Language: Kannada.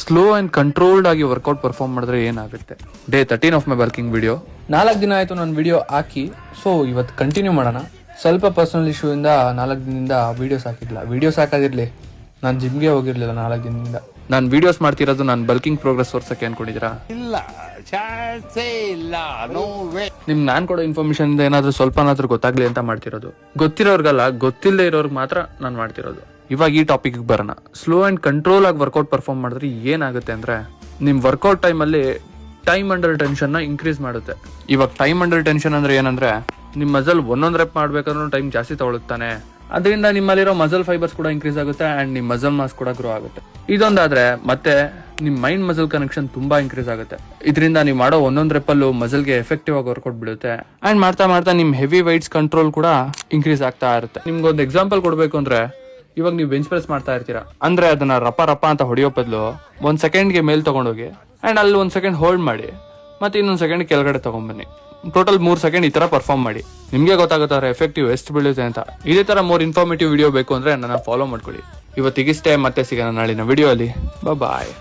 ಸ್ಲೋ ಅಂಡ್ ಕಂಟ್ರೋಲ್ಡ್ ಆಗಿ ವರ್ಕೌಟ್ ಪರ್ಫಾರ್ಮ್ ಮಾಡಿದ್ರೆ ಏನಾಗುತ್ತೆ. Day 13 of my bulking video. 4 ದಿನ ಆಯ್ತು ನಾನು ವಿಡಿಯೋ ಹಾಕಿ. ಸೊ ಇವತ್ತು ಕಂಟಿನ್ಯೂ ಮಾಡೋಣ. ಸ್ವಲ್ಪ ಪರ್ಸನಲ್ ಇಶ್ಯೂ ಇಂದ 4 ದಿನದಿಂದ ವಿಡಿಯೋಸ್ ಹಾಕಿಲ್ಲ. ವಿಡಿಯೋಸ್ ಹಾಕೋದಿರ್ಲಿ, ನಾನು ಜಿಮ್ಗೆ ಹೋಗಿರ್ಲಿಲ್ಲ 4 ದಿನದಿಂದ. ನಾನು ವಿಡಿಯೋಸ್ ಮಾಡ್ತಿರೋದು ನಾನು ಬಲ್ಕಿಂಗ್ ಪ್ರೋಗ್ರೆಸ್ ತೋರ್ಸಕ್ಕೆ ಅನ್ಕೊಂಡಿದ್ದೀರಾ? ಇಲ್ಲ, ಚಾನ್ಸೇ ಇಲ್ಲ, ನೋ ವೇ. ನಿಮ್ಗೆ ನಾನು ಕೊಡೋ ಇನ್ಫಾರ್ಮೇಶನ್ ಇಂದ ಏನಾದ್ರೂ ಸ್ವಲ್ಪನಾದ್ರೂ ಗೊತ್ತಾಗ್ಲಿ ಅಂತ ಮಾಡ್ತಿರೋದು. ಗೊತ್ತಿರೋರ್ಗಲ್ಲ, ಗೊತ್ತಿಲ್ಲದೆ ಇರೋರ್ಗೆ ಮಾತ್ರ ನಾನು ಮಾಡ್ತಿರೋದು. ಇವಾಗ ಈ ಟಾಪಿಕ್ ಬರೋಣ. ಸ್ಲೋ ಅಂಡ್ ಕಂಟ್ರೋಲ್ ಆಗಿ ವರ್ಕೌಟ್ ಪರ್ಫಾರ್ಮ್ ಮಾಡಿದ್ರೆ ಏನಾಗುತ್ತೆ ಅಂದ್ರೆ, ನಿಮ್ ವರ್ಕೌಟ್ ಟೈಮಲ್ಲಿ ಟೈಮ್ ಅಂಡರ್ ಟೆನ್ಷನ್ ನ ಇನ್ಕ್ರೀಸ್ ಮಾಡುತ್ತೆ. ಇವಾಗ ಟೈಮ್ ಅಂಡರ್ ಟೆನ್ಷನ್ ಅಂದ್ರೆ ಏನಂದ್ರೆ, ನಿಮ್ ಮಸಲ್ ಒಂದೊಂದ್ ರೆಪ್ ಮಾಡ್ಬೇಕಾದ್ರೂ ಟೈಮ್ ಜಾಸ್ತಿ ತಗೊಳುತ್ತಾನೆ. ಅದರಿಂದ ನಿಮ್ಮಲ್ಲಿರೋ ಮಸಲ್ ಫೈಬರ್ಸ್ ಕೂಡ ಇನ್ಕ್ರೀಸ್ ಆಗುತ್ತೆ ಅಂಡ್ ನಿಮ್ ಮಸಲ್ ಮಾಸ್ ಕೂಡ ಗ್ರೋ ಆಗುತ್ತೆ. ಇದೊಂದಾದ್ರೆ ಮತ್ತೆ ನಿಮ್ ಮೈಂಡ್ ಮಸಲ್ ಕನೆಕ್ಷನ್ ತುಂಬಾ ಇನ್ಕ್ರೀಸ್ ಆಗುತ್ತೆ. ಇದರಿಂದ ನೀವು ಮಾಡೋ ಒಂದೊಂದ್ ರೆಪ್ಪಲ್ಲೂ ಮಸಲ್ಗೆ ಎಫೆಕ್ಟಿವ್ ಆಗಿ ವರ್ಕೌಟ್ ಬಿಡುತ್ತೆ. ಅಂಡ್ ಮಾಡ್ತಾ ಮಾಡ್ತಾ ನಿಮ್ ಹೆವಿ ವೈಟ್ಸ್ ಕಂಟ್ರೋಲ್ ಕೂಡ ಇನ್ಕ್ರೀಸ್ ಆಗ್ತಾ ಇರುತ್ತೆ. ನಿಮ್ಗೊಂದು ಎಕ್ಸಾಂಪಲ್ ಕೊಡ್ಬೇಕು ಅಂದ್ರೆ, ಇವಾಗ ನೀವು ಬೆಂಚ್ ಪ್ರೆಸ್ ಮಾಡ್ತಾ ಇರ್ತೀರಾ ಅಂದ್ರೆ ಅದನ್ನ ರಪ ರಪ ಅಂತ ಹೊಡೆಯೋ ಬದಲು 1 ಸೆಕೆಂಡ್ಗೆ ಮೇಲ್ ತಗೊಂಡೋಗಿ ಅಂಡ್ ಅಲ್ಲಿ 1 ಸೆಕೆಂಡ್ ಹೋಲ್ಡ್ ಮಾಡಿ, ಮತ್ತೆ ಇನ್ನೊಂದು ಸೆಕೆಂಡ್ ಕೆಳಗಡೆ ತಗೊಂಡ್ಬನ್ನಿ. ಟೋಟಲ್ 3 ಸೆಕೆಂಡ್ ಈ ತರ ಪರ್ಫಾರ್ಮ್ ಮಾಡಿ. ನಿಮ್ಗೆ ಗೊತ್ತಾಗುತ್ತೆ ಎಫೆಕ್ಟಿವ್ ಎಷ್ಟು ಬೀಳುತ್ತೆ ಅಂತ. ಇದೇ ತರ ಮೋರ್ ಇನ್ಫಾರ್ಮೇಟಿವ್ ವಿಡಿಯೋ ಬೇಕು ಅಂದ್ರೆ ನನ್ನ ಫಾಲೋ ಮಾಡ್ಕೊಳ್ಳಿ. ಇವತ್ತಿಗಿಷ್ಟೇ, ಮತ್ತೆ ಸಿಗೋಣ ನಾಳಿನ ವಿಡಿಯೋ ಅಲ್ಲಿ. ಬಾಯ್.